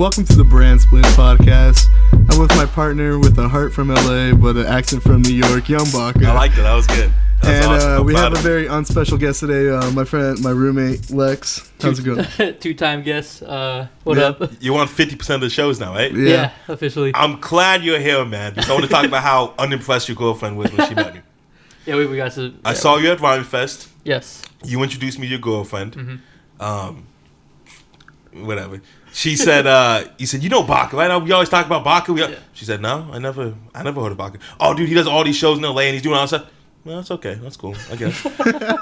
Welcome to the Brand Split Podcast. I'm with my partner with a heart from LA, but an accent from New York, Young Baca. I liked it. That was good. And awesome. We have a very unspecial guest today. My roommate Lex. How's it going? Two-time guest. What up? You're on 50% of the shows now, right? Yeah, officially. I'm glad you're here, man. Because I want to talk about how unimpressed your girlfriend was when she met me. Yeah, we got to. I saw you at Rhyme Fest. Yes. You introduced me to your girlfriend. Mm-hmm. Whatever. She said, you said, you know Baca, right? We always talk about Baca. Yeah. She said, no, I never heard of Baca. Oh, dude, he does all these shows in LA and he's doing all that stuff. Well, that's okay. That's cool, I guess.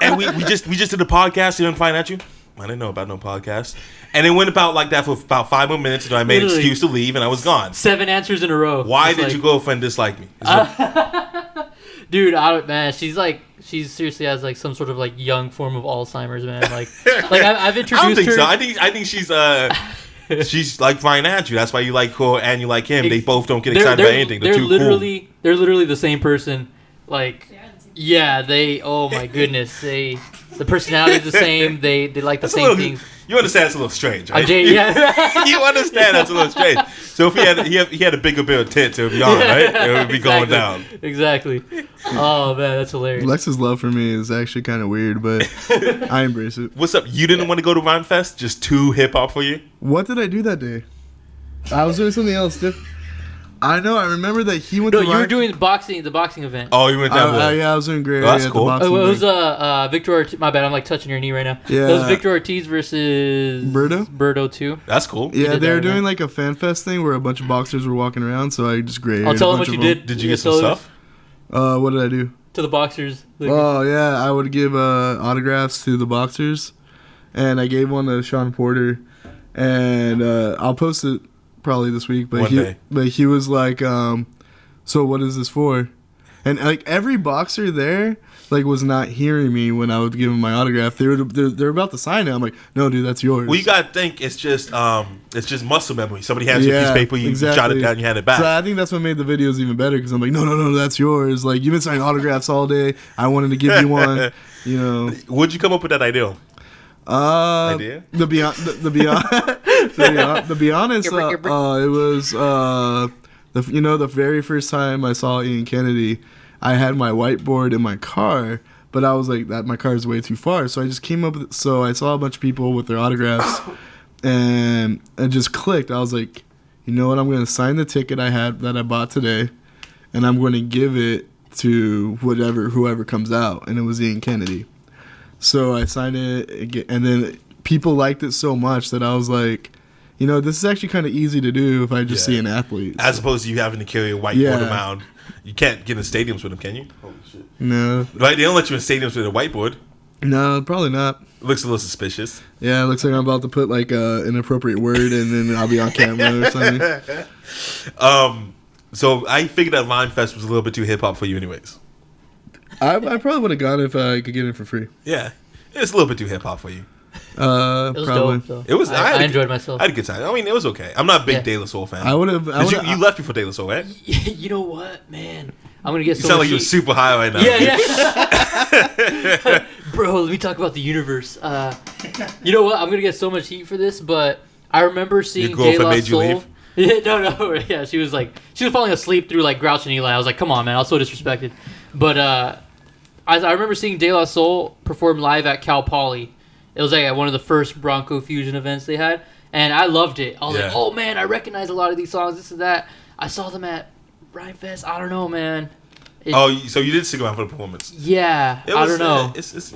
And we just did a podcast. You didn't find at you? I didn't know about no podcast. And it went about like that for about 5 more minutes until I made an excuse to leave and I was gone. 7 answers in a row. Why did your girlfriend dislike me? Dude, man, she's seriously has like some sort of like young form of Alzheimer's, man. Like I've introduced her. I don't think so. I think she's like fine at you. That's why you like her and you like him. They both don't get excited about anything. They're too cool. They're literally the same person. Like, yeah, oh my goodness, the personality is the same. They like the same things. You understand that's a little strange, right? Yeah. You understand that's a little strange. So if he had a bigger pair of tits, it would be on, right? It would be going down. Exactly. Oh man, that's hilarious. Lex's love for me is actually kind of weird, but I embrace it. What's up? You didn't want to go to Rhyme Fest? Just too hip hop for you? What did I do that day? I was doing something else different. I know. I remember that he went to. No, you were doing the boxing event. Oh, you went that way. Yeah, I was doing great. Oh, that's cool. It was Victor Ortiz. My bad. I'm like touching your knee right now. Yeah. It was Victor Ortiz versus Birdo 2. That's cool. Yeah, they were doing like a fan fest thing where a bunch of boxers were walking around. So I just graded. I'll tell them what you did. Did you get some stuff? What did I do? To the boxers. Oh yeah, I would give autographs to the boxers, and I gave one to Sean Porter, and I'll post it probably this week. But he was like, so what is this for? And like every boxer there like was not hearing me when I would give him my autograph. They're about to sign it. I'm like, no, dude, that's yours. Well, you gotta think it's just muscle memory. Somebody hands you a piece of paper, you jot it down, and you hand it back. So I think that's what made the videos even better because I'm like, no, that's yours. Like you've been signing autographs all day. I wanted to give you one. You know. Where'd you come up with that idea? To be honest, it was the very first time I saw Ian Kennedy, I had my whiteboard in my car, but I was like, that my car is way too far, so I just came up with it. So I saw a bunch of people with their autographs, and it just clicked. I was like, you know what? I'm going to sign the ticket that I bought today, and I'm going to give it to whoever comes out, and it was Ian Kennedy. So I signed it, and then people liked it so much that I was like, you know, this is actually kind of easy to do if I just see an athlete. As opposed to you having to carry a whiteboard around. You can't get in stadiums with them, can you? Holy shit. No. Right? They don't let you in stadiums with a whiteboard. No, probably not. It looks a little suspicious. Yeah, it looks like I'm about to put like an inappropriate word and then I'll be on camera or something. So I figured that Rhyme Fest was a little bit too hip-hop for you anyways. I probably would have gone if I could get it for free. Yeah. It's a little bit too hip-hop for you. It was probably. dope, it was. I enjoyed myself. I had a good time. I mean, it was okay. I'm not a big De La Soul fan. I would have. You left before De La Soul, right? You know what, man? I'm gonna get. You sound like you're super high right now. Yeah. Bro, let me talk about the universe. You know what? I'm gonna get so much heat for this, but I remember seeing your girlfriend made you leave. Yeah, no. Yeah, she was falling asleep through like Grouch and Eli. I was like, come on, man. I was so disrespected. But I remember seeing De La Soul perform live at Cal Poly. It was like at one of the first Bronco Fusion events they had, and I loved it. I was like, oh man, I recognize a lot of these songs, this and that. I saw them at Rhyme Fest. I don't know, man. So you did stick around for the performance? Yeah, I don't know. It's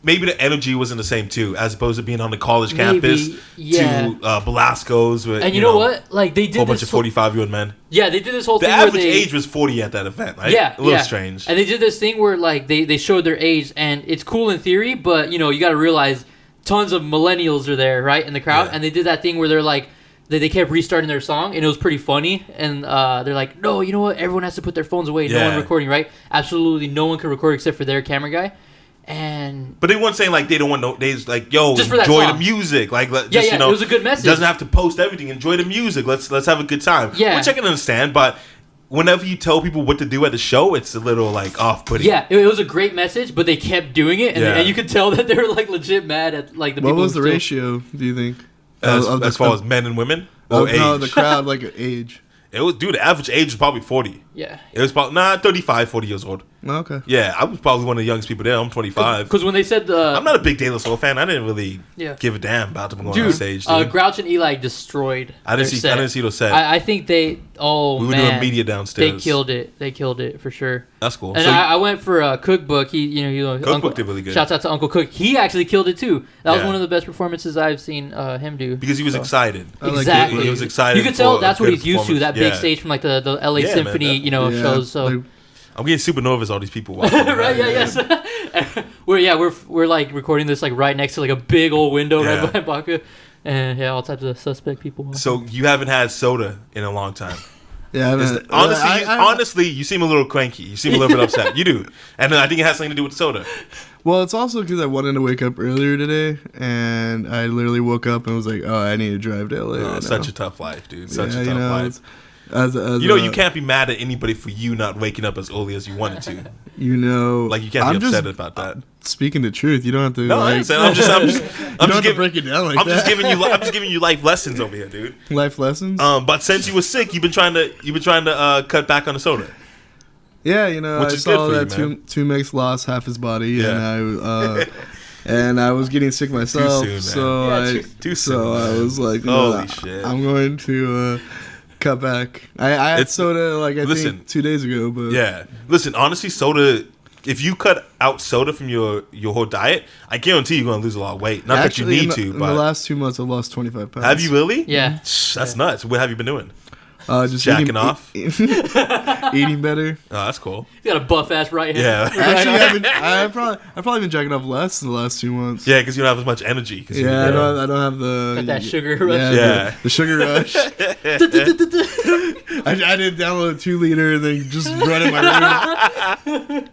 maybe the energy wasn't the same too, as opposed to being on the college campus to Belasco's. And you know what? Like they did a whole bunch of 45-year-old men. Yeah, they did this whole thing. The average age was 40 at that event, right? Yeah, a little strange. And they did this thing where like they showed their age, and it's cool in theory, but you got to realize tons of millennials are there, right, in the crowd, and they did that thing where they're like, they kept restarting their song, and it was pretty funny, and they're like, no, you know what, everyone has to put their phones away, no one recording, right? Absolutely no one can record except for their camera guy. But they weren't saying like they don't want no. They was like, yo, just enjoy the music. Like, just, it was a good message. Doesn't have to post everything. Enjoy the music. Let's have a good time. Yeah, which I can understand, but whenever you tell people what to do at the show, it's a little like off-putting. Yeah, it was a great message, but they kept doing it, and you could tell that they were like legit mad at like the people. What was the ratio? Do you think? As far as men and women? Or No, age? the crowd, like age. It was, dude, the average age was probably 40. Yeah. It was probably, 35, 40 years old. Oh, okay. Yeah, I was probably one of the youngest people there. I'm 25. Because when they said I'm not a big De La Soul fan. I didn't really Yeah. give a damn about them going on dude, stage. Dude. Grouch and Eli destroyed. I didn't their see. set. I didn't see those set. I think they. Oh we were man, doing media downstairs. They killed it. They killed it for sure. That's cool. And So I went for Cookbook. Cookbook Uncle, did really good. Shouts out to Uncle Cook. He actually killed it too. That was Yeah. one of the best performances I've seen him do. because he was excited. I like Exactly. He was excited. You could tell for a that's what good he's used to. That performance. big stage from like the LA Yeah, man, Symphony, definitely. shows. So like, I'm getting super nervous. All these people watching. right, yeah, yes. we're like recording this like right next to like a big old window Yeah. right by Baca, and all types of suspect people. So you haven't had soda in a long time. yeah, I Is mean, that- honestly, you seem a little cranky. You seem a little bit upset. You do, and I think it has something to do with soda. well, it's also because I wanted to wake up earlier today, and I literally woke up and was like, "Oh, I need to drive to LA." right Such now. a tough life, dude. Such Yeah, a tough life. it's- As You can't be mad at anybody for you not waking up as early as you wanted to. Like you can't I'm be upset just about that. speaking the truth. You don't have to. No, I like, understand. I'm just you don't have to giving. break it down like I'm that. just giving you. I'm just giving you life lessons over here, dude. life lessons. But since you were sick, you've been trying to cut back on the soda. Yeah, Which I is saw good that for you, man. two Mix lost half his body, Yeah. and I was getting sick myself. soon, man. So Yeah, too so soon, I man. was like, Holy shit. I'm going to cut back. I had It's- soda I listen. think 2 days ago, but Yeah. Listen, honestly, soda. If you cut out soda from your whole diet, I guarantee you're gonna lose a lot of weight. Not actually, that you in need the, to, in but the last 2 months I've lost 25 pounds. have you really? Yeah. That's nuts. What have you been doing? Just Jacking off? eating better. Oh, that's cool. He's got a buff ass right hand. Yeah. Actually, I've probably been jacking off less in the last 2 months. Yeah, because you don't have as much energy. 'Cause you- Yeah, I don't have the Got that sugar rush. Yeah. the sugar rush. I did download a 2 liter and then just run in my room.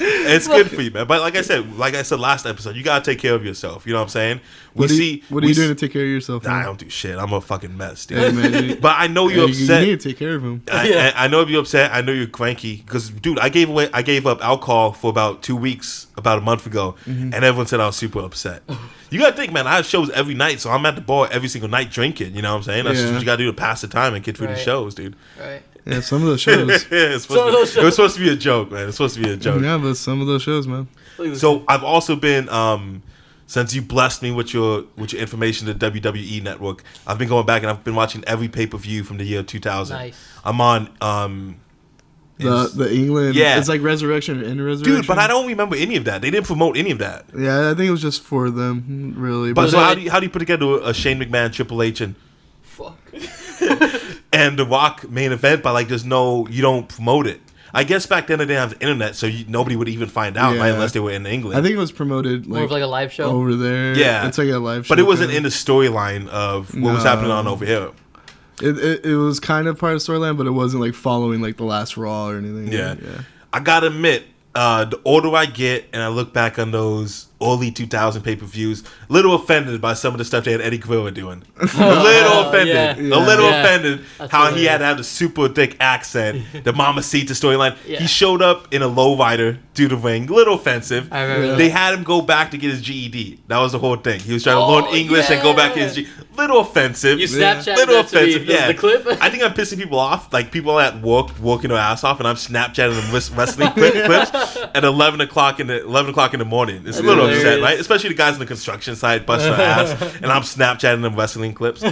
It's good for you, man. But like I said last episode, you gotta take care of yourself. You know what I'm saying? What are you doing to take care of yourself? Nah, I man? don't do shit. I'm a fucking mess, dude. Hey, man, But I know you're you upset. need to take care of him. I know you're upset. I know you're cranky because, dude, I gave up alcohol for about 2 weeks, about a month ago, and everyone said I was super upset. You gotta think, man. I have shows every night, so I'm at the bar every single night drinking. You know what I'm saying? That's just Yeah. what you gotta do to pass the time and get through the Right. shows, dude. Right. Yeah, some of those shows. It was supposed to be a joke, man. It's supposed to be a joke. Yeah, but some of those shows, man. So I've also been since you blessed me with your information to WWE Network, I've been going back and I've been watching every pay-per-view from the year 2000. Nice. I'm on The England. Yeah. It's like Resurrection and Resurrection. dude, but I don't remember any of that. They didn't promote any of that. Yeah, I think it was just for them, really. But But so how do you put together a Shane McMahon, Triple H, Fuck. and The Rock main event? But like, you don't promote it. I guess back then they didn't have the internet, so nobody would even find out, Yeah. right? Unless they were in England. I think it was promoted More of like a live show. over there. Yeah. It's like a live show. but it wasn't kinda. in the storyline of what was No. happening on over here. It was kind of part of the storyline, but it wasn't like following like the last Raw or anything. Yeah. I gotta admit, the older I get and I look back on those early 2000 pay-per-views, a little offended by some of the stuff they had Eddie Guerrero doing. A little offended. yeah. A little Yeah. offended That's how he hilarious. had to have the super thick accent, the Mamacita storyline. Yeah. He showed up in a lowrider through the ring. A little offensive. I remember that. They had him go back to get his GED. That was the whole thing. He was trying to Oh, learn English and go back to his GED. Little offensive. You Snapchat Little that to me, offensive, yeah. the clip. I think I'm pissing people off. Like people at work working their ass off, and I'm Snapchatting them wrestling clips at 11 o'clock in the morning. It's a little hilarious. upset, right? Especially the guys on the construction site busting their ass, and I'm Snapchatting them wrestling clips.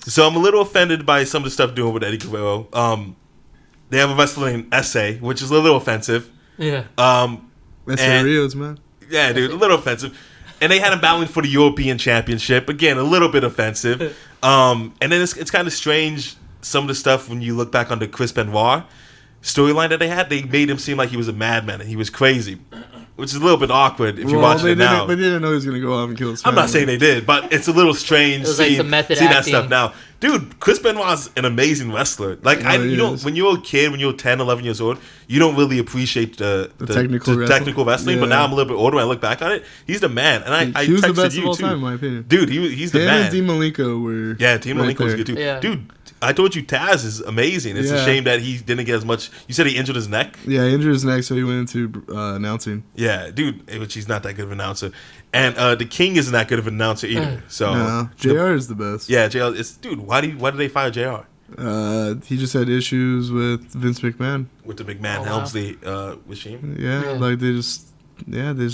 So I'm a little offended by some of the stuff doing with Eddie Guerrero. They have a wrestling essay, which is a little offensive. Yeah. That's And- the Rios, man. Yeah, dude, a little offensive. And they had him battling for the European Championship. Again, a little bit offensive. And then it's kind of strange, some of the stuff when you look back on the Chris Benoit storyline that they had. They made him seem like he was a madman and he was crazy, which is a little bit awkward if you're watching it now. They didn't know he was gonna go off and kill his I'm family. not saying they did, but it's a little strange It was like seeing, some method seeing that acting. stuff now. Dude, Chris Benoit's an amazing wrestler. Like, he is. when you're a kid, when you're 10, 11 years old, you don't really appreciate the technical wrestling. But Yeah. now I'm a little bit older and I look back on it, he's the man. And I He was the texted best you of all too. time, in my opinion. Dude, he's the Him man. and Dean Malenko were. Yeah, Team right Malenko was there. good too. Yeah. Dude, I told you Taz is amazing. It's a Yeah. shame that he didn't get as much. You said he injured his neck? Yeah, he injured his neck, so he went into announcing. Yeah, dude, which he's not that good of an announcer. And the King isn't that good of an announcer either. So No, JR is the best. yeah, JR. Dude, why did they fire JR? He just had issues with Vince McMahon. With the McMahon wow. Helmsley regime? Yeah, like they just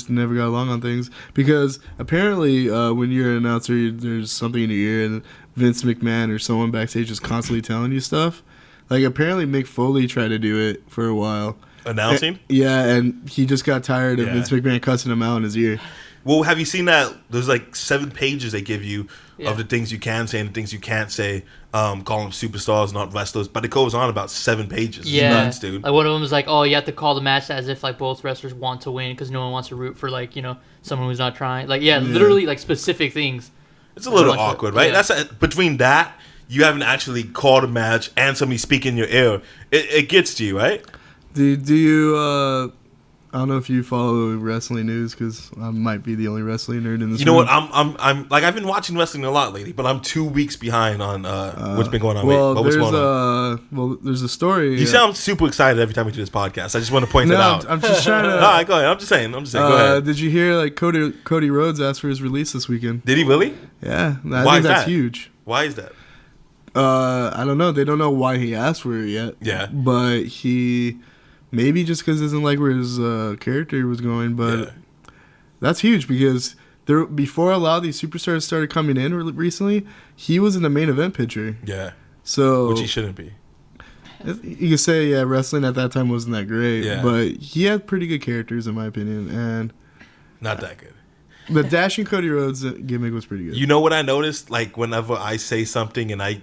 never got along on things because apparently when you're an announcer, there's something in your ear, and Vince McMahon or someone backstage is constantly telling you stuff. Like apparently Mick Foley tried to do it for a while. Announcing? And he just got tired of Vince McMahon cussing him out in his ear. Well, have you seen that? There's like 7 pages they give you Yeah. of the things you can say and the things you can't say. Call them superstars, not wrestlers. But it goes on about 7 pages. It's Yeah, nuts, dude. like one of them is like, oh, you have to call the match as if like both wrestlers want to win because no one wants to root for like someone who's not trying. Like literally like specific things. It's a little awkward, right? Yeah. That's between that, you haven't actually called a match and somebody speak in your ear. It gets to you, right? Do you? I don't know if you follow wrestling news because I might be the only wrestling nerd in this. You know room. what? I'm like I've been watching wrestling a lot lately, but I'm 2 weeks behind on what's been going on. Well, Wait, what's going on? there's a story. You sound super excited every time we do this podcast. I just want to point it out. I'm just trying to. All right, go ahead. I'm just saying. Go ahead. Did you hear like Cody Rhodes asked for his release this weekend? Did he really? Yeah, I Why think is that's that? huge. Why is that? I don't know. They don't know why he asked for it yet. Yeah. But he maybe just because doesn't like where his character was going. But that's huge because before a lot of these superstars started coming in recently, he was in the main event picture. Yeah. So Which he shouldn't be. You could say wrestling at that time wasn't that great. Yeah. But he had pretty good characters in my opinion, and Not that good. the dashing Cody Rhodes gimmick was pretty good. You know what I noticed? Like whenever I say something and I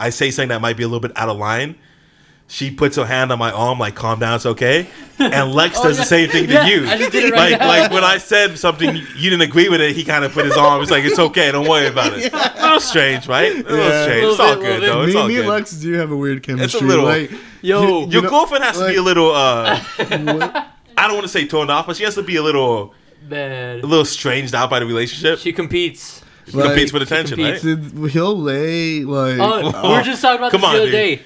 say something that might be a little bit out of line, she puts her hand on my arm like, calm down, it's okay. And Lex does the same thing to you. I just did it right now. Like when I said something, you didn't agree with it, he kind of put his arm. It's like, it's okay, don't worry about it. A little strange, right? A little strange. It's all good, though. It's all me and good. Lex do have a weird chemistry. It's a little. Like, Yo, Your girlfriend has to be a little, I what? don't want to say turned off, but she has to be a little man, stranged out by the relationship. she competes. She competes for attention, right? He'll lay like. We were just talking about this Come the on, other day.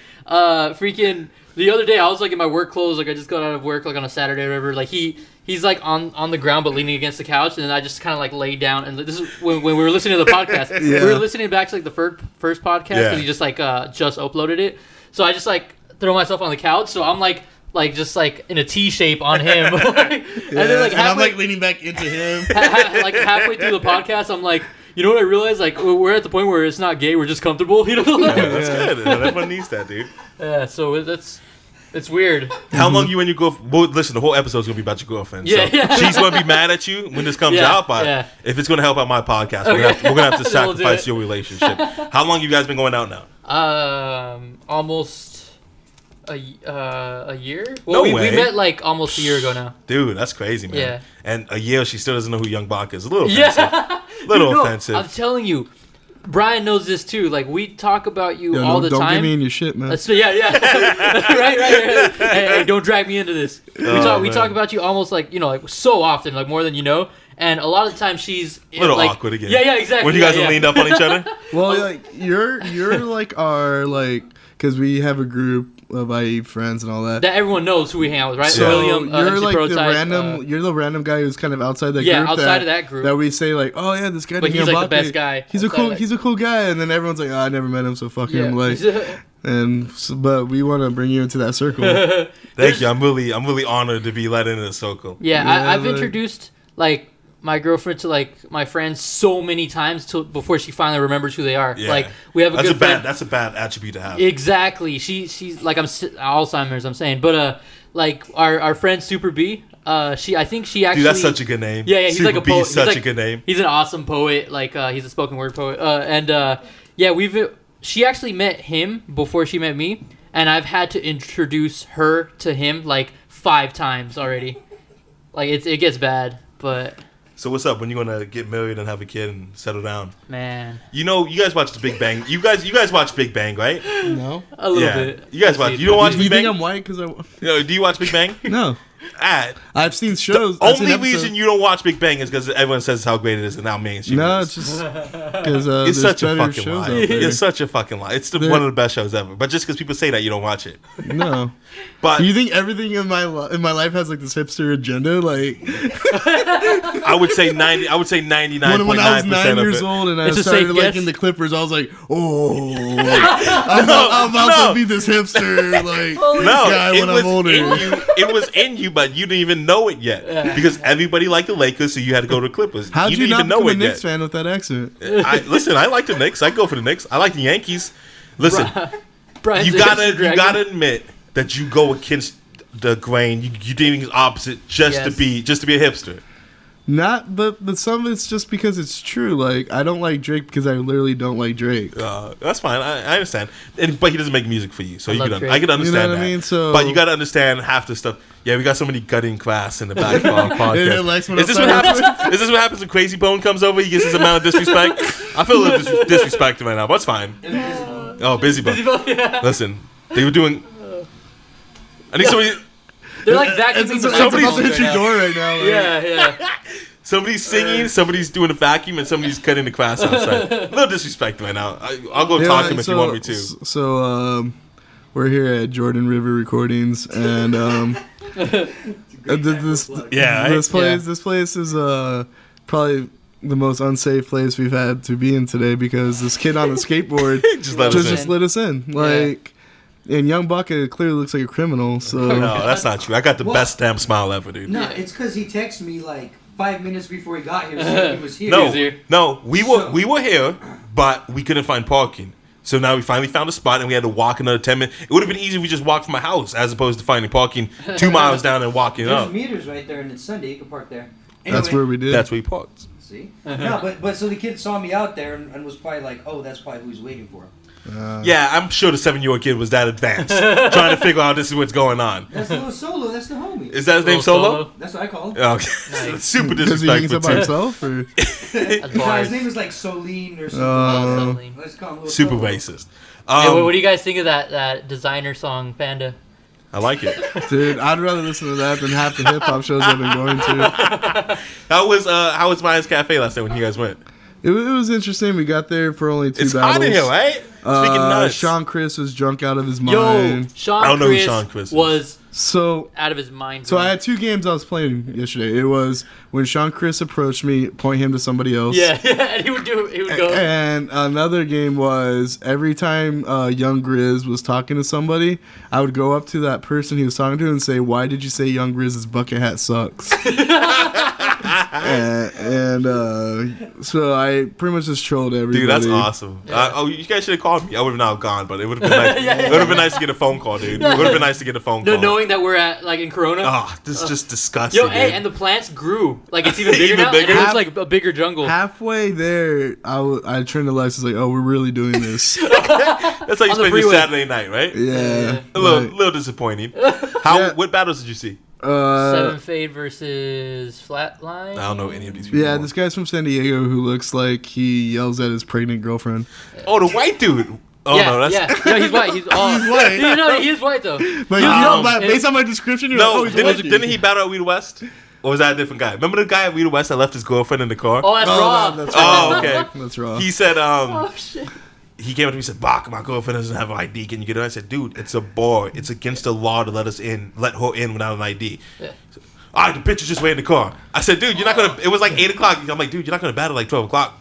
The other day I was like in my work clothes, like I just got out of work like on a Saturday or whatever. Like he's like on the ground but leaning against the couch, and then I just kind of like laid down. And this is when we were listening to the podcast. We were listening back to like the first podcast because he just like just uploaded it. So I just like throw myself on the couch. So I'm like just like in a T shape on him. And then like I'm like leaning back into him. like halfway through the podcast, I'm like, you know what I realized? Like we're at the point where it's not gay, we're just comfortable. You know? That's good. Everyone needs that, dude. Yeah. So it's weird. How long you and your girlfriend? Well, listen, the whole episode's gonna be about your girlfriend. Yeah, so yeah. She's gonna be mad at you when this comes out. But if it's gonna help out my podcast, we're gonna have to We'll do sacrifice it. your relationship. How long you guys been going out now? Almost a year. Well, No we way. met like almost a year ago now. Dude, that's crazy, man. Yeah. And a year, she still doesn't know who Young Baca is. A little offensive. Offensive. I'm telling you, Brian knows this too. Like we talk about you all the don't time. Don't get me in your shit, man. Yeah. right. Hey, don't drag me into this. We talk about you almost like like so often, like more than you know. And a lot of the time she's a little like, awkward again. Yeah, exactly. When you guys are leaned up on each other. Well, like you're like our like because we have a group of IE friends and all that. That everyone knows who we hang out with, right? So William, you're MC like Prototype, the random. You're the random guy who's kind of outside that group. outside of that group. That we say like, oh yeah, this guy. But he's Young like the Baca, best guy. He's a cool guy, and then everyone's like, oh, I never met him, so fuck him. Like, but we want to bring you into that circle. Thank you. I'm really honored to be let into the circle. I've introduced like my girlfriend to like my friends so many times before she finally remembers who they are. Yeah. Like we have a friend. That's a bad attribute to have. Exactly. She's like Alzheimer's. I'm saying, but like our friend Super B. I think she actually. Dude, that's such a good name. Yeah. He's Super like a poet. Such a good name. He's an awesome poet. Like he's a spoken word poet. She actually met him before she met me, and I've had to introduce her to him like 5 times already. Like it gets bad, but. So what's up? When you gonna get married and have a kid and settle down? Man. You guys watch the Big Bang. You guys watch Big Bang, right? No. A little bit. You guys watch. You don't watch Do Big you Bang? think I'm white? Because Do you watch Big Bang? No. at. I've seen shows. The only reason you don't watch Big Bang is because everyone says how great it is and how mainstream No, it it's is. just because It's such a fucking shows lie. out there. It's such a fucking lie. It's one of the best shows ever. But just because people say that, you don't watch it. No. But You think everything in my life has like this hipster agenda? Like I would say 99.9% when I was 9 of years it. old and I It's a started safe liking guess. the Clippers, I was like, oh, I'm about to be this hipster like No, guy it when was I'm older. in you. It was in you, but you didn't even know it yet because everybody liked the Lakers, so you had to go to the Clippers. How'd you didn't not even know become a it Knicks yet. fan with that accent? I like the Knicks. I go for the Knicks. I like the Yankees. Listen, Brian's you a gotta hipster dragon. admit that you go against the grain. You do things opposite just Yes. to be a hipster. Not, but some of it's just because it's true. Like I don't like Drake because I literally don't like Drake. That's fine. I understand. But he doesn't make music for you, so I you love can Drake. I can understand what I that. mean? So- but you got to understand half the stuff. Yeah, we got somebody gutting class in the back of our podcast. Lex went Is this what outside. happens? Is this what happens when Crazy Bone comes over? He gets his amount of disrespect. I feel a little disrespected right now, but it's fine. Oh, Busy Bone. Yeah. Listen, they were doing. I think somebody. They're like vacuuming It's the somebody's microphones at your right door right now. Like, Yeah. Somebody's singing, somebody's doing a vacuum, and somebody's cutting the class outside. A little disrespect right now. I'll go talk to him if you want me to. So we're here at Jordan River Recordings, and this place is probably the most unsafe place we've had to be in today because this kid on a skateboard Just let us in. just let us in. Like, and young Baca clearly looks like a criminal. So No, that's not true. I got the best damn smile ever, dude. No, it's because he texted me like 5 minutes before he got here, saying he was here. No, we were here, but we couldn't find parking. So now we finally found a spot, and we had to walk another 10 minutes. It would have been easy if we just walked from my house, as opposed to finding parking 2 miles down and walking There's up. meters right there, and it's Sunday. You can park there. that's Anyway, where we did. That's where he parked. See? No, but so the kid saw me out there and was probably like, oh, that's probably who he's waiting for. Yeah, I'm sure the 7-year-old kid was that advanced, trying to figure out this is what's going on. That's Little Solo. That's the homie. Is that his name, Little Solo? That's what I call him. Oh, okay. Nice. Super Because he hangs disrespectful up by too. himself, or That's No, bars. his name is like Solene or something. Subtly. Let's call him Little Super Solo. racist. Hey, what do you guys think of that designer song, Panda? I like it. dude, I'd rather listen to that than half the hip hop shows I've been going to. How was Maya's Cafe last night when you guys went? It was interesting. We got there for only 2 It's battles. hot in here, right? Speaking nuts. Sean Chris was drunk out of his Yo, mind. I Sean don't know who Chris, Sean Chris is. was So out of his mind. I had 2 games I was playing yesterday. It was when Sean Chris approached me, point him to somebody else. yeah, and he would go. And another game was every time Young Grizz was talking to somebody, I would go up to that person he was talking to and say, "Why did you say Young Grizz's bucket hat sucks?" So I pretty much just trolled everybody. Dude, that's awesome. You guys should have called me. I would have now gone, but it would have been nice. It would have been nice to get a phone call, dude. It would have been nice to get a phone No, call. knowing that we're at like in Corona. Oh, this is just disgusting. Yo, hey, dude. and the plants grew. Like it's even bigger Even now. bigger? And it looks like a bigger jungle. Halfway there, I turned to Lex. Was like, "Oh, we're really doing this." That's how you on the spend your freeway. Saturday night, right? Yeah, A little disappointing. What battles did you see? Seven Fade versus Flatline. I don't know any of these people. Yeah, this guy's from San Diego who looks like he yells at his pregnant girlfriend. Oh, the white dude. Oh yeah, no, that's yeah, he's white. He's white. No, he is white though. But, but based on my description, you're no. like, oh, he's Didn't he battle at Weed West? Or was that a different guy? Remember the guy at Weed West that left his girlfriend in the car? Oh, that's Rob. That's Oh, okay. That's raw. He said, Oh shit. he came up to me and said, "Bach, my girlfriend doesn't have an ID. Can you get her?" I said, "Dude, it's a bar. It's against the law to let her in without an ID." Yeah. All right, the bitch is just waiting in the car. I said, "Dude, you're not gonna." It was like 8:00. I'm like, "Dude, you're not gonna battle like 12:00.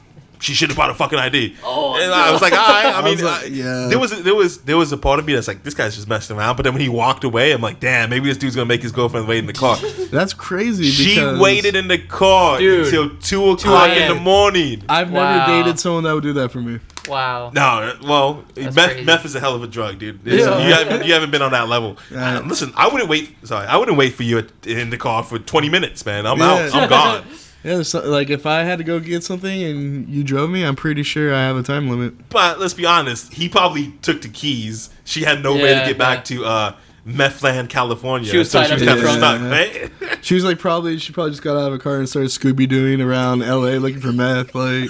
She should have bought a fucking ID." Oh, and I was like, "All right." I mean, was like, yeah. there was a part of me that's like, this guy's just messing around. But then when he walked away, I'm like, damn, maybe this dude's gonna make his girlfriend wait in the car. That's crazy. She because waited in the car Dude. until 2:00 in the morning. I've never Wow. dated someone that would do that for me. Wow. No, well, That's crazy. meth is a hell of a drug, dude. Yeah. You haven't been on that level. Yeah. Listen, I wouldn't wait for you in the car for 20 minutes, man. I'm Yeah. out. I'm gone. Yeah, like if I had to go get something and you drove me, I'm pretty sure I have a time limit. But let's be honest, he probably took the keys. She had no way to Yeah, get back to Methland, California. She was tied up kind in of the trunk. stuck, right? She was like she probably just got out of a car and started Scooby-Dooing around LA looking for meth, like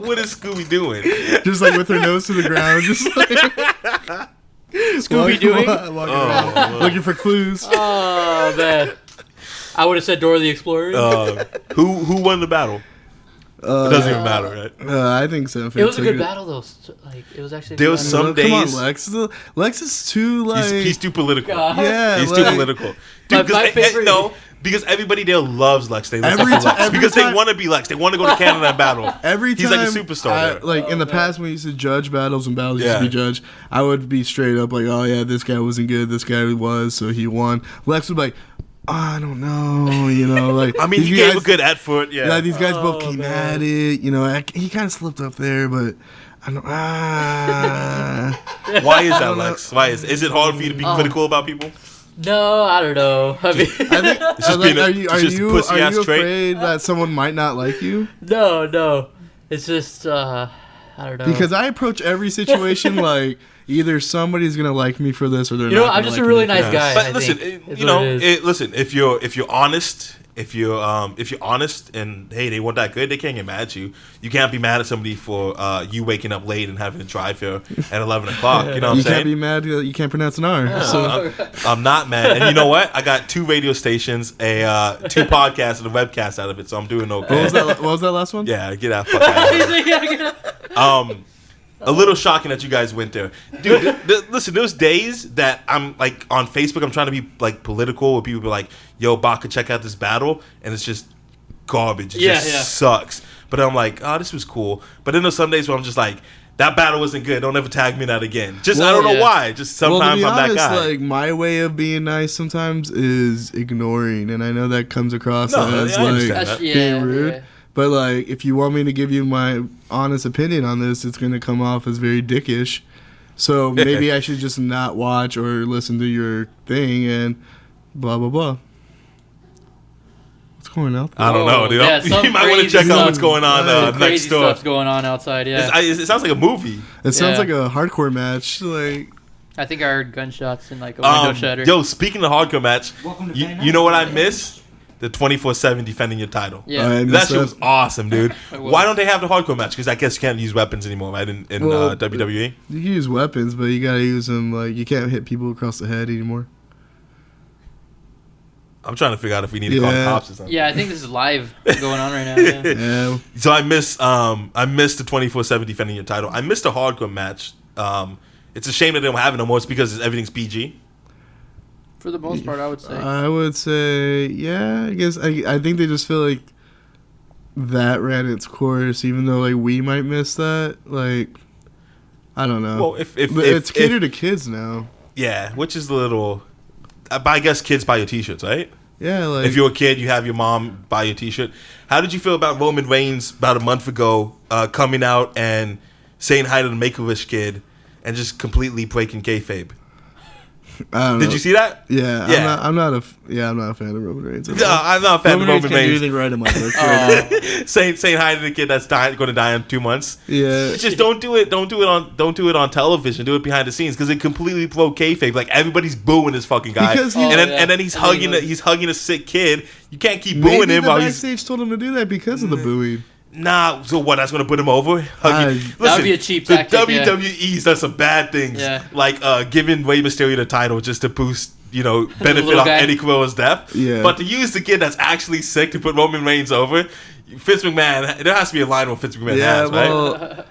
What is Scooby doing? just like with her nose to the ground, just like Scooby-Dooing? Walking around, looking for clues. Oh man, I would have said Dora the Explorer. Who won the battle? It doesn't even matter, right? I think so. It was a good battle though. Like it was actually. There was some days. Come on, Lex is too like. He's too political. God. Yeah, He's like, too political. Dude, My favorite. no, because everybody there loves Lex. They look Every up to Lex ti- every because time- they want to be Lex. They want to go to Canada and battle. Every time He's like a superstar there. Like in the past, when we used to judge battles and battles used to Yeah. be judged, I would be straight up like, "Oh yeah, this guy wasn't good. This guy was, so he won." Lex would be like, "I don't know," like. I mean, these he gave a guys- good effort. Yeah. Yeah, these guys both Oh, came man. at it. He kind of slipped up there, but I don't. Why is that, Lex? Why is it hard for you to be Oh. critical about people? No, I don't know. I mean, I think. just being a- are you it's just a pussy-ass trait. afraid that someone might not like you? no. It's just I don't know. Because I approach every situation like either somebody's gonna like me for this or they're You know not. what? I'm gonna just like a really me. nice guy. But I listen, think, is you what know, it is. listen. If you're honest, if you're honest, and hey, they weren't that good, they can't get mad at you. You can't be mad at somebody for you waking up late and having to drive here at 11 o'clock. You know what I'm You saying? can't be mad that you can't pronounce an R. So I'm not mad. And you know what? I got 2 radio stations, 2 podcasts, and a webcast out of it, so I'm doing okay. what was that last one? Yeah, get out. Fuck out of here. A little shocking that you guys went there, dude. Listen, there's days that I'm like on Facebook. I'm trying to be like political, where people be like, "Yo, Baca, check out this battle," and it's just garbage. It just sucks. But I'm like, "Oh, this was cool." But then there's some days where I'm just like, "That battle wasn't good. Don't ever tag me in that again." Just I don't know why. Just sometimes well, to be I'm honest, that guy. like my way of being nice sometimes is ignoring, and I know that comes across No, as I understand like that. being rude. Yeah. But like, if you want me to give you my honest opinion on this, it's going to come off as very dickish. So maybe I should just not watch or listen to your thing and blah blah blah. What's going on? I don't know, dude. Yeah, You might want to check out what's going on Some next Crazy door. stuff's going on outside. Yeah, It sounds like a movie. It sounds Yeah. like a hardcore match. Like, I think I heard gunshots and like a window shatter. Yo, speaking of hardcore match, Welcome to you, Fan you know what I Night. miss? The 24/7 defending your title. Yeah. I That missed shit was awesome, dude. It was. Why don't they have the hardcore match? Because I guess you can't use weapons anymore, right? In Well, WWE. You can use weapons, but you gotta use them. Like, you can't hit people across the head anymore. I'm trying to figure out if we need to call the Yeah. cops or something. Yeah, I think this is live going on right now. Yeah. Yeah. So I missed the 24/7 defending your title. I missed a hardcore match. It's a shame that they don't have it no more. It's because everything's PG. For the most part, I would say. I would say, yeah. I guess I think they just feel like that ran its course, even though like we might miss that. Like, I don't know. Well, if But it's catered to kids now. yeah, which is a little. I guess kids buy your T-shirts, right? Yeah, like If you're a kid, you have your mom buy your T-shirt. How did you feel about Roman Reigns about a month ago coming out and saying hi to the Make-A-Wish kid and just completely breaking kayfabe? I don't know. Did you see that? Yeah, Yeah. I'm not a fan of Roman Reigns. No, I'm not a fan of Roman can't do Reigns. anything right in my book. Right now. saying hi to the kid that's going to die in 2 months. Yeah, Just don't do it. Don't do it on television. Do it behind the scenes because it completely broke kayfabe. Like everybody's booing this fucking guy, Because and then yeah. and then he's And then he hugging was- he's hugging a sick kid. You can't keep booing maybe him the while he's backstage told him to do that because of the booing. nah. So what? That's going to put him over. That would be a cheap the tactic, yeah. WWE's done some bad things, Yeah. like giving Rey Mysterio the title just to boost. Benefit little off guy. Eddie Guerrero's death. Yeah. But to use the kid that's actually sick to put Roman Reigns over, Vince McMahon, there has to be a line where Vince McMahon Yeah, has, right? well,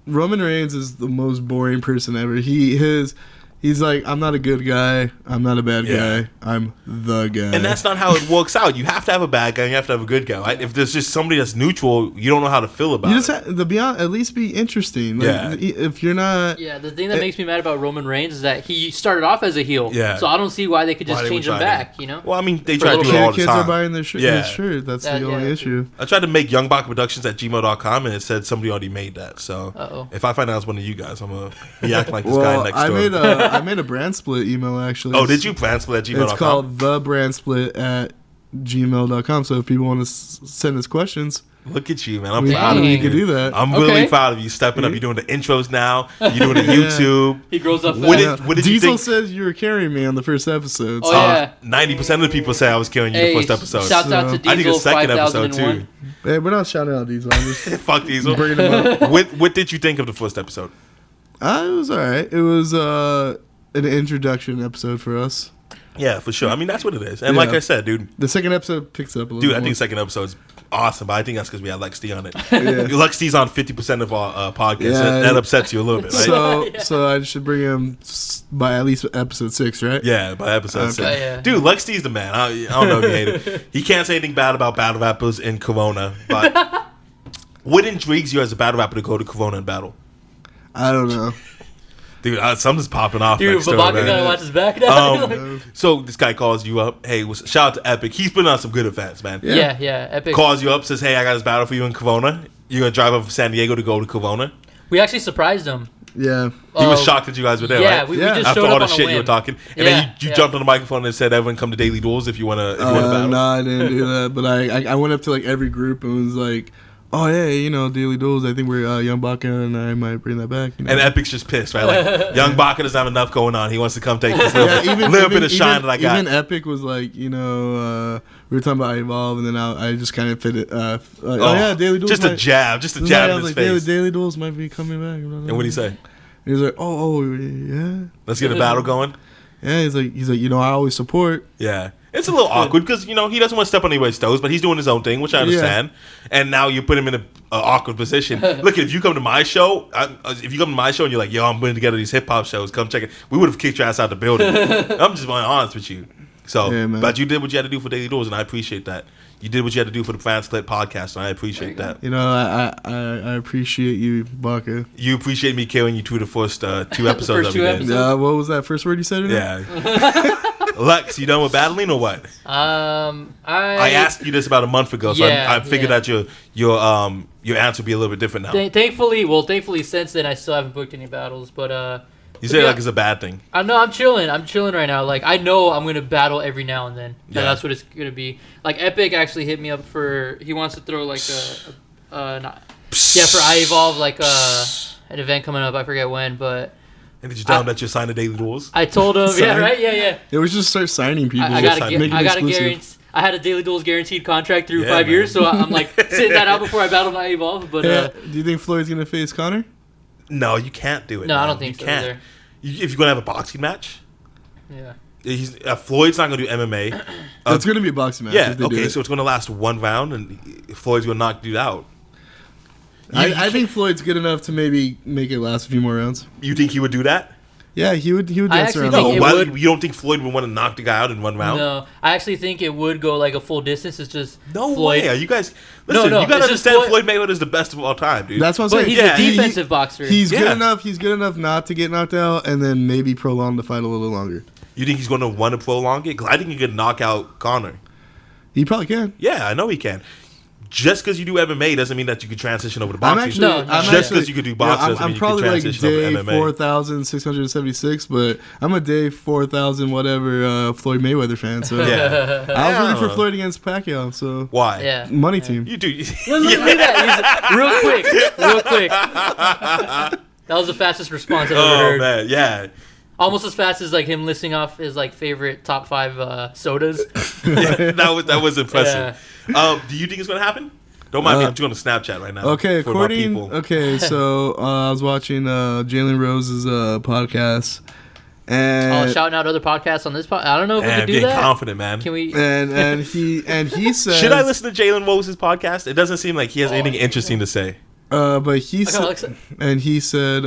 Roman Reigns is the most boring person ever. He's like, I'm not a good guy. I'm not a bad Yeah. guy. I'm the guy. And that's not how it works out. You have to have a bad guy and you have to have a good guy. Right? If there's just somebody that's neutral, you don't know how to feel about you it. just have to be at least be interesting. Like, Yeah. If you're not, Yeah, the thing that makes me mad about Roman Reigns is that he started off as a heel. Yeah. So I don't see why they could Why just they change would him try to- back, you know? Well, I mean, they For a try to do little it all kid, the kids are time. buying their Yeah. his shirt. That's That- the only yeah. issue. I tried to make Young Bach Productions at gmail.com and it said somebody already made that. So Uh-oh. if I find out it's one of you guys, I'm going to be acting like this Well, guy next I door. I made a brand split email actually. Oh, did you? Brand split at gmail.com? It's called the brand split at gmail.com. So if people want to send us questions, Look at you, man. I'm we, proud of we you. can do that. I'm Okay. really proud of you stepping up. You're doing the intros now. You're doing the Yeah. YouTube. He grows up What fast. did- what did you Diesel think? says you were carrying me on the first episode. Oh, so- yeah. 90% of the people say I was killing you Hey, the first episode. shouts out to So- I think Diesel the second episode 5001. too. Hey, we're not shouting out Diesel. I'm just Fuck Diesel. bringing him up. What did you think of the first episode? It was alright. It was an introduction episode for us. Yeah, for sure. I mean, that's what it is. And Yeah. like I said, dude, The second episode picks up a little I more. think the second episode's awesome, but I think that's because we had Lex D on it. Yeah. Lex D's on 50% of our podcast. Yeah. That upsets you a little bit, right? So I should bring him by at least episode 6, right? Yeah, by episode 6. Yeah. Dude, Lex D's the man. I don't know if you hate it. He can't say anything bad about battle rappers in Corona, but what intrigues you as a battle rapper to go to Corona and battle? I don't know. Dude, something's popping off Dude, next door, Baca man. gotta watch his back now. So this guy calls you up. Hey, shout out to Epic. He's putting on some good events, man. yeah, Epic. Calls you up, says, hey, I got this battle for you in Corona. You're going to drive up from San Diego to go to Corona. We actually surprised him. Yeah. He was shocked that you guys were there, Yeah, right? we Yeah. just After showed all up the on a shit you were whim. talking. And Yeah, then you yeah. jumped on the microphone and said, everyone come to Daily Duels if you want to battle. No, I didn't do that. But I went up to like every group and was like, oh yeah, you know, Daily Duels. I think we're Young Baca and I might bring that back. You know? And Epic's just pissed, right? Like, Young Baca doesn't have enough going on. He wants to come take this little bit of shine that I got. Even Epic was like, you know, we were talking about Evolve, and then I just kind of fit it. Oh yeah, Daily Duels. Just a jab in his face. Daily Duels might be coming back. And what did he say? He was like, oh yeah, Let's get a battle going. yeah. He's like, you know, I always support. Yeah. It's a little awkward because, you know, he doesn't want to step on anybody's toes, but he's doing his own thing, which I understand. And now you put him in an awkward position. Look, if you come to my show, and you're like, yo, I'm putting together these hip-hop shows, come check it, we would have kicked your ass out the building. I'm just being honest with you. So, Yeah, man. but you did what you had to do for Daily Doors, and I appreciate that. You did what you had to do for the Fan Split podcast, and I appreciate that. You know, I appreciate you, Baca. You appreciate me carrying you through the first 2 episodes First of 2 it. episodes. What was that first word you said? Yeah. Lex, you done with battling or what? I asked you this about a month ago, so I figured that your answer would be a little bit different now. Thankfully, since then I still haven't booked any battles, but You say it like it's a bad thing. I know I'm chilling right now. Like I know I'm gonna battle every now and then. Yeah. That's what it's gonna be. Like Epic actually hit me up he wants to throw like for I Evolve like an event coming up. I forget when, but. And did you tell him that you're signed to Daily Duels? I told him, Sign? yeah. Yeah, we just start signing people. I got a exclusive. guarantee. I had a Daily Duels guaranteed contract through 5 years, so I'm like sitting that out before I battle my Evolve. But do you think Floyd's gonna face Connor? No, you can't do it. no, man. I don't think you so can't. either. If you're gonna have a boxing match, Yeah. Floyd's not gonna do MMA. It's gonna be a boxing match. Yeah, if they do okay, it. so it's gonna last 1 round, and Floyd's gonna knock you out. I think Floyd's good enough to maybe make it last a few more rounds. You think he would do that? Yeah, he would. I dance actually around. think the it whole- would- You don't think Floyd would want to knock the guy out in 1 round? No, I actually think it would go like a full distance. It's just No Floyd. way. Are you guys listen? No, you gotta it's just understand Floyd Floyd- Mayweather is the best of all time, dude. That's what I'm But saying. he's Yeah, a he- defensive boxer. He's Yeah. good enough. He's good enough not to get knocked out, and then maybe prolong the fight a little longer. You think he's gonna want to prolong it? 'Cause I think he could knock out Conor. He probably can. Yeah, I know he can. Just because you do MMA doesn't mean that you can transition over to boxing. Just because you could do boxing doesn't I'm mean you can probably like transition over day to MMA. 4,676, but I'm a day 4,000 whatever Floyd Mayweather fan. So Yeah. I was rooting for Yeah. Floyd against Pacquiao. So Why? Yeah. money team. You do. Look at that. Real quick. That was the fastest response I've ever Oh heard. man, yeah. Almost as fast as like him listing off his like favorite top 5 sodas. that was impressive. Do you think it's gonna happen? Don't mind me. I'm doing a Snapchat right now. Okay, for my people. so I was watching Jalen Rose's podcast, and Shouting out other podcasts on this podcast. I don't know if we Man, can do getting that. confident, man. Can we? and he said, Should I listen to Jalen Rose's podcast? It doesn't seem like he has anything interesting to say. But he I got said, Alexa. and he said,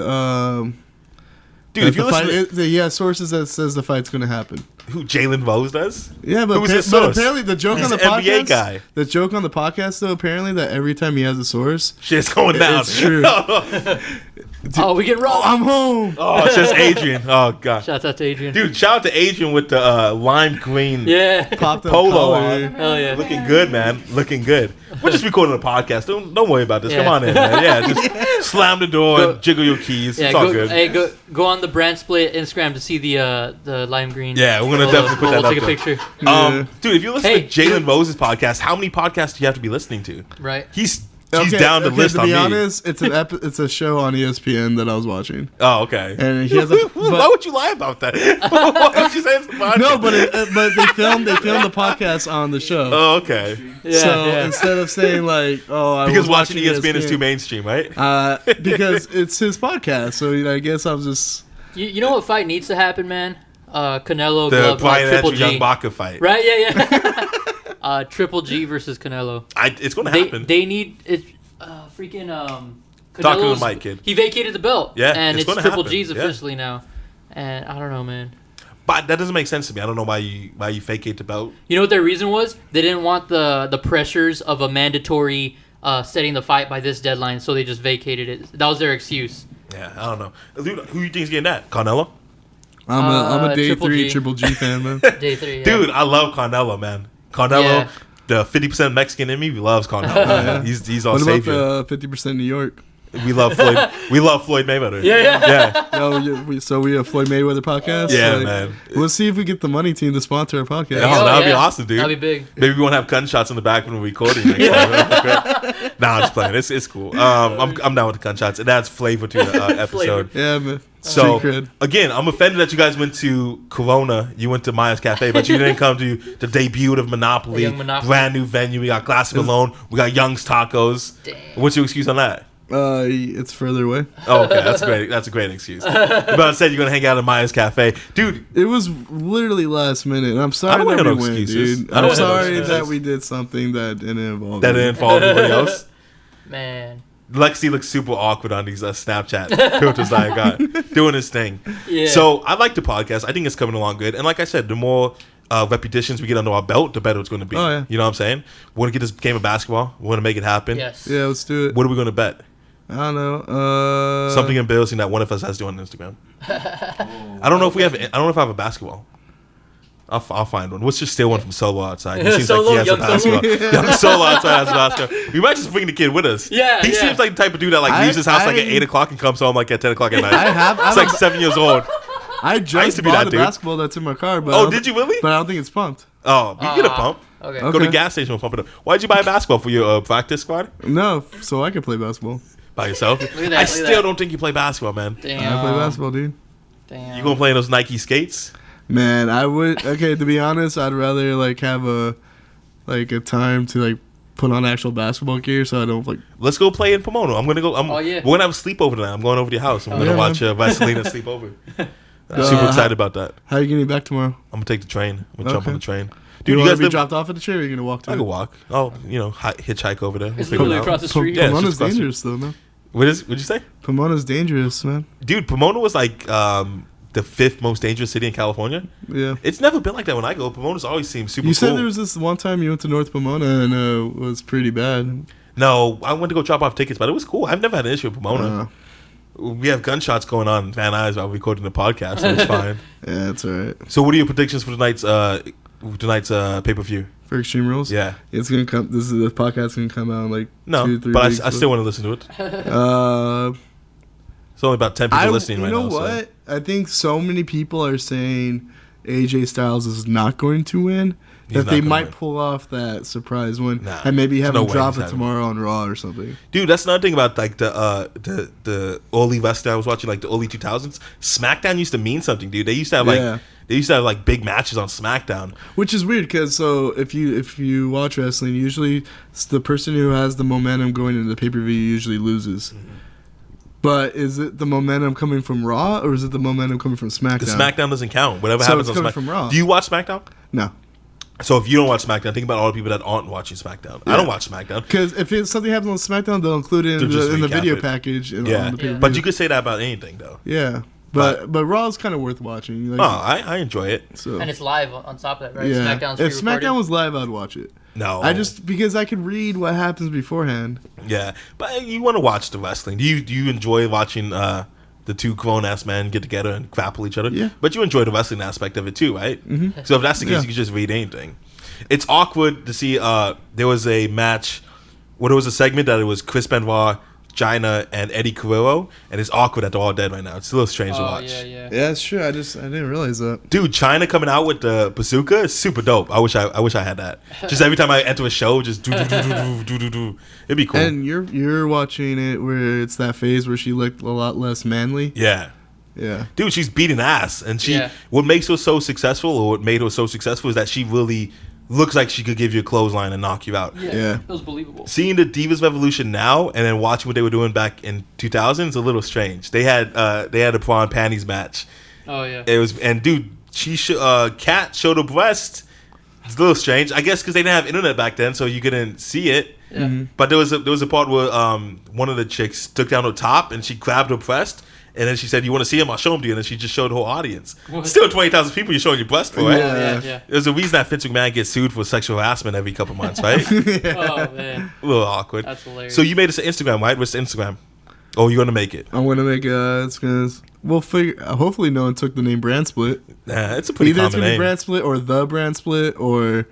Dude, if you the fight, listen he has sources that says the fight's gonna happen. to who Jalen Rose does, Yeah, but, Who's his but source? apparently the joke He's on the an NBA podcast, guy. the joke on the podcast though, apparently that every time he has a source, shit's going down. it's true. Oh, we get wrong. I'm home. Oh, it's just Adrian. Oh god, Shouts out to Adrian. dude! Shout out to Adrian with the lime green Yeah. Popped up polo collar. on. Hell yeah. Looking good, man. Looking good. We're just recording a podcast. Don't worry about this. Yeah. Come on in, man. Yeah, just slam the door and jiggle your keys. Yeah, it's all good. Hey, go on the brand split Instagram to see the lime green. Yeah, we're gonna definitely put that We'll up take a there. picture. Dude, if you listen Hey, to Jalen Rose's podcast, how many podcasts do you have to be listening to? Right. He's down the list to on be me. honest, it's it's a show on ESPN that I was watching, Oh, okay. and he has a. Why would you lie about that? Why would you say it's a podcast? No, but they filmed the podcast on the show. Oh, okay. Yeah. so yeah. instead of saying like, "Oh, I Because was watching ESPN is too mainstream, right? because it's his podcast, so I guess I was just You know what fight needs to happen, man? Canelo, The Glove, Brian Triple Andrew G. Young Baca fight. Right? Yeah. Triple G versus Canelo. It's going to happen. They need it. Freaking Talking to Canelo's- the mic, kid. He vacated the belt. Yeah, and it's it's gonna Triple happen. G's Yeah. officially now. And I don't know, man. But that doesn't make sense to me. I don't know why you vacate the belt. You know what their reason was? They didn't want the pressures of a mandatory setting the fight by this deadline, so they just vacated it. That was their excuse. Yeah, I don't know. Dude, who you think's getting that? Canelo? I'm a day Triple 3 G. Triple G fan, man. Day 3, yeah. Dude, I love Canelo, man. Canelo, Yeah. the 50% Mexican in me loves Canelo. Yeah. He's our What about savior. the 50% New York? We love Floyd. We love Floyd Mayweather. Yeah. Yeah. We have Floyd Mayweather podcast. Yeah, man. We'll see if we get the money team to sponsor our podcast. There you Oh, go, that'd be yeah. awesome, dude. That'd be big. Maybe we won't have gunshots in the back when we're recording. Next time. Nah, I'm just playing. It's cool. I'm down with the gunshots. It adds flavor to the episode. Yeah, man. So Street cred. again, I'm offended that you guys went to Corona. You went to Maya's Cafe, but you didn't come to the debut of Monopoly. The Young Monopoly. Brand new venue. We got Glass Malone. We got Young's Tacos. Damn. What's your excuse on that? It's further away. Oh, okay, that's great. That's a great excuse. But I said you're gonna hang out at Maya's Cafe, dude. It was literally last minute. And I'm I sorry don't that have we no went, excuses. dude. I don't I'm have no sorry excuses. that we did something that didn't involve That me. didn't follow anybody else. Man. Lexi looks super awkward on these Snapchat filters that I got doing his thing. Yeah. So I like the podcast. I think it's coming along good. And like I said, the more repetitions we get under our belt, the better it's going to be. Oh, yeah. You know what I'm saying? We're going to get this game of basketball. We're going to make it happen. Yes. Yeah, let's do it. What are we going to bet? I don't know. Something embarrassing that one of us has to do on Instagram. I don't know if we have. I don't know if I have a basketball. I'll find one. Let's just steal one from Solo outside. He seems Solo, like he has a young Solo. basketball. Young Solo outside has a basketball. We might just bring the kid with us. Yeah, He yeah. seems like the type of dude that like leaves his house like at 8 o'clock and comes home like at 10 o'clock at night. I'm It's like 7 years old. I used just to be bought that the dude. basketball that's in my car. But Oh, I don't- did you really? But I don't think it's pumped. Oh, you get a pump. Okay. Go to the Okay. gas station and pump it up. Why'd you buy a basketball for your practice squad? No, so I can play basketball. By yourself? at that, look I at still that. don't think you play basketball, man. Damn. I play basketball, dude. Damn. You gonna play in those Nike skates? Man, I would. Okay, to be honest, I'd rather like have a time to like put on actual basketball gear, so I don't like. Let's go play in Pomona. I'm gonna go. Oh, yeah. We're gonna have a sleepover tonight. I'm going over to your house. I'm gonna yeah, watch man. wrestling and sleep over. I'm super Uh, excited about that. How are you getting back tomorrow? I'm gonna take the train. I'm gonna jump Okay. on the train. Do Dude, you you want guys to be live? dropped off at the chair? Or are you gonna walk to I it? can walk. Oh, hitchhike over there. We'll It's figure it literally out. across the street. Yeah, it's Pomona's just across the- dangerous, though, man. What'd you say? Pomona's dangerous, man. Dude, Pomona was like the 5th most dangerous city in California. Yeah. It's never been like that when I go. Pomona's always seemed super You cool. said there was this one time you went to North Pomona and it was pretty bad. No, I went to go drop off tickets, but it was cool. I've never had an issue with Pomona. We have gunshots going on in Van Nuys while recording the podcast, so it's fine. Yeah, it's alright. So, what are your predictions for tonight's pay per view? For Extreme Rules? Yeah, It's gonna come. The podcast gonna come out in like no, 2-3 but weeks. I still want to listen to it. It's only about 10 people listening right now. You know what? I think so many people are saying AJ Styles is not going to win He's that not they gonna might win. pull off that surprise win Nah, and maybe have there's him no way drop he's it having tomorrow on Raw or something. Dude, that's another thing about like the early wrestling I was watching, like the early 2000s. SmackDown used to mean something, dude. They used to have Yeah. like big matches on SmackDown. Which is weird because so if you watch wrestling, usually it's the person who has the momentum going into the pay per view usually loses. Mm-hmm. But is it the momentum coming from Raw or is it the momentum coming from SmackDown? The SmackDown doesn't count. Whatever So happens it's on coming SmackDown. from Raw. Do you watch SmackDown? No, So if you don't watch SmackDown, think about all the people that aren't watching SmackDown. I Yeah. don't watch SmackDown. because if something happens on SmackDown, they'll include it They'll just in the recap video it. package. On Yeah, the pay-per-view. but you could say that about anything, though. Yeah, but Raw is kind of worth watching. Like, I enjoy it. so And it's live on top of that, right? yeah, SmackDown's if pre-recorded. SmackDown was live, I'd watch it. No, I just because I could read what happens beforehand. yeah, but you want to watch the wrestling. Do you enjoy watching the two grown ass men get together and grapple each other? Yeah. But you enjoy the wrestling aspect of it too, right? Mm-hmm. So if that's the case, Yeah. you can just read anything. It's awkward to see. There was a match. There was a segment that it was Chris Benoit, Gina, and Eddie Guerrero, and it's awkward that they're all dead right now. It's a little strange to Oh, watch. yeah, yeah. Yeah, it's true. I didn't realize that. Dude, China coming out with the bazooka is super dope. I wish I had that. Just every time I enter a show, just do do do do do do do. It'd be cool. And you're watching it where it's that phase where she looked a lot less manly. Yeah. Yeah. Dude, she's beating ass, and Yeah. what makes her so successful, or what made her so successful, is that she really looks like she could give you a clothesline and knock you out. Yeah. It was believable. Seeing the Divas Revolution now and then watching what they were doing back in 2000 is a little strange. They had a bra and panties match. Oh yeah. It was, and dude, Kat showed her breast. It's a little strange, I guess, because they didn't have internet back then, so you couldn't see it. Yeah. Mm-hmm. But there was a part where one of the chicks took down her top and she grabbed her breast, and then she said, "You want to see him? I'll show him to you." And then she just showed the whole audience. What? Still 20,000 people you're showing your breast for, right? Yeah. There's a reason that Vince McMahon gets sued for sexual harassment every couple months, right? Oh man, A little awkward. that's hilarious. So you made us an Instagram, right? What's the Instagram? Oh, you're gonna make it. I'm gonna make it's gonna. We'll figure. Hopefully, no one took the name Brand Split. Nah, it's a pretty Either it's common gonna be name. Brand Split or the Brand Split or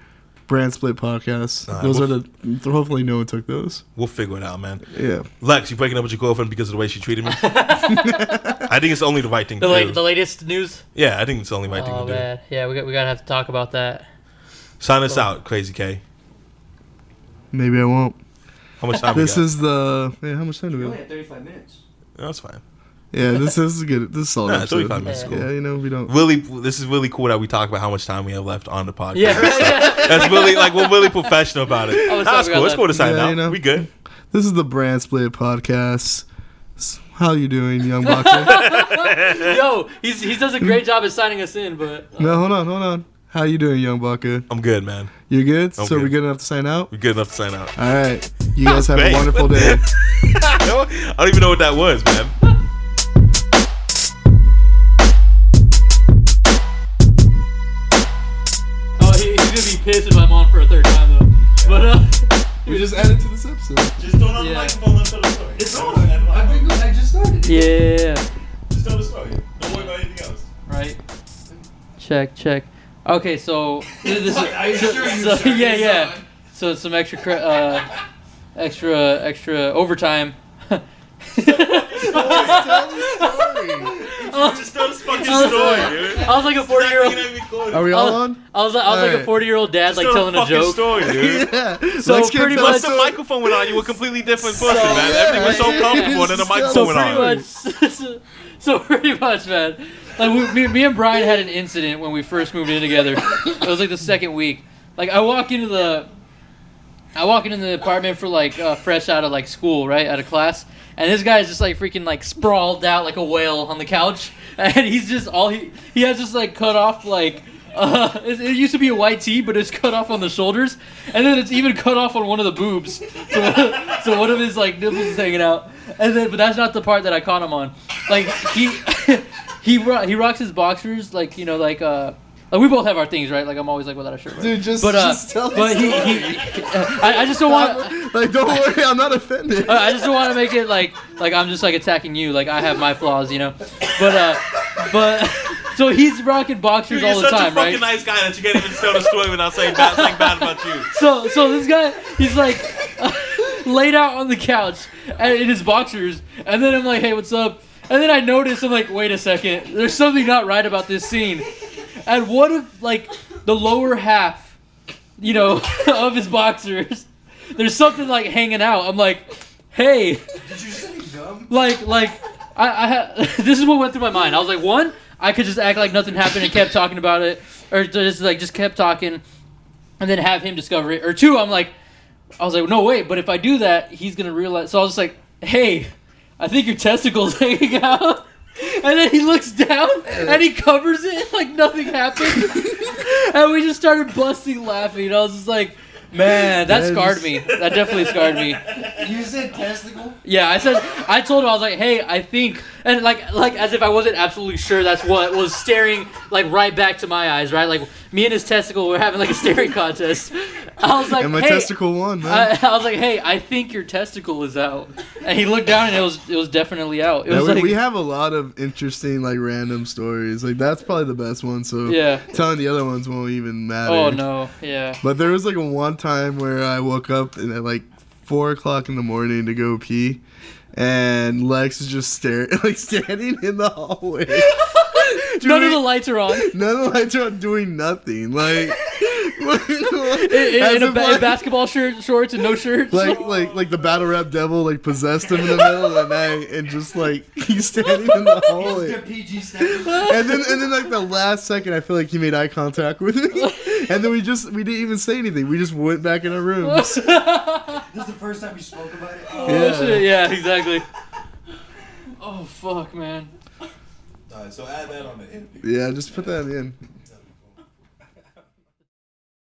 Brand Split Podcast. Those are the. Hopefully, no one took those. We'll figure it out, man. Yeah. Lex, you breaking up with your girlfriend because of the way she treated me? I think it's only the right thing to do. the latest news. Yeah, I think it's the only right thing Oh to do. man, yeah, we gotta have to talk about that. Sign us out, Crazy K. Maybe I won't. How much time This we got? is the. Yeah. How much time do we We only have? had 35 minutes. No, that's fine. Yeah. This is good. This is solid. Nah, episode. 35 minutes is cool. Yeah. You know we don't. Really, this is really cool that we talk about how much time we have left on the podcast. Yeah, right. That's really we're really professional about it. Oh, That's sorry, cool. Let's go to sign Yeah, out. you know. We good. This is the Brand Split Podcast. How you doing, young Baca? Yo, he does a great job at signing us in, but No, hold on. How you doing, young Baca? I'm good, man. You're good? I'm So good. we're good enough to sign out? We're good enough to sign out. All right. You guys have a Great. wonderful day. I don't even know what that was, man. oh, he's gonna be pissed if I'm on for a third time though. But We just added to this episode. Just don't on the Yeah. microphone and tell the story. It's on. I've been good. I just started. yeah, Just tell the story. Don't worry about anything else. right. Check. Okay, so this Are you is sure you so, sure yeah, it's yeah. on? So some extra overtime. Just tell this fucking story, dude. I was like a 40-year-old. Are we all on? I was like a Alright. 40-year-old dad, like telling a joke. story, dude. Yeah. So Lex can't pretty tell much- Once us the so- microphone went on, you were a completely different person, man. yeah, Everything was so right. comfortable, and then the microphone So went pretty on. much, so pretty much, man. Like me and Brian had an incident when we first moved in together. It was like the second week. Like I walk into the apartment for like fresh out of like school, right, out of class, and this guy's just like freaking like sprawled out like a whale on the couch, and he's just he has just like cut off like. It used to be a white tee, but it's cut off on the shoulders, and then it's even cut off on one of the boobs. So one of his like nipples is hanging out, and then but that's not the part that I caught him on. Like he rocks his boxers like we both have our things, right? Like I'm always like without a shirt. Right? Dude, just tell the but story. I just don't want. Like, don't worry, I'm not offended. I just don't want to make it like I'm just like attacking you. Like I have my flaws, you know. But so he's rocking boxers Dude, all you're the such time, a fucking right? nice guy that you can't even tell the story without saying bad about you. So this guy, he's like laid out on the couch in his boxers, and then I'm like, hey, what's up? And then I notice, I'm like, wait a second, there's something not right about this scene. And what if like the lower half, of his boxers, there's something like hanging out. I'm like, hey, Did you say gum? like this is what went through my mind. I was like, one, I could just act like nothing happened and kept talking about it, or just kept talking, and then have him discover it. Or two, I was like, no wait, but if I do that, he's gonna realize. So I was just like, hey, I think your testicle's hanging out. And then he looks down and he covers it like nothing happened. And we just started busting laughing. I was just like, man, that scarred me. That definitely scarred me. You said testicle? Yeah, I told him, I was like, hey, I think, and like as if I wasn't absolutely sure that's what was staring like right back to my eyes, right? Like me and his testicle were having like a staring contest. I was like, And my hey, testicle won, man. I was like, hey, I think your testicle is out. And he looked down and it was definitely out. It Yeah, was we, like, we have a lot of interesting, like, random stories. Like, that's probably the best one, so yeah. telling the other ones won't even matter. Oh no, yeah. But there was, like, a one time where I woke up and at, like, 4 o'clock in the morning to go pee, and Lex is just standing in the hallway. None of the lights are on. None of the lights are on, doing nothing. Like, in basketball shorts and no shirt. Like the battle rap devil like possessed him in the middle of the night, and just like he's standing in the hallway. And then like the last second, I feel like he made eye contact with me, and then we didn't even say anything. We just went back in our rooms. This is the first time you spoke about it. Oh shit! Yeah, exactly. Oh fuck, man. Alright, so add that on the end. Yeah, just put that in.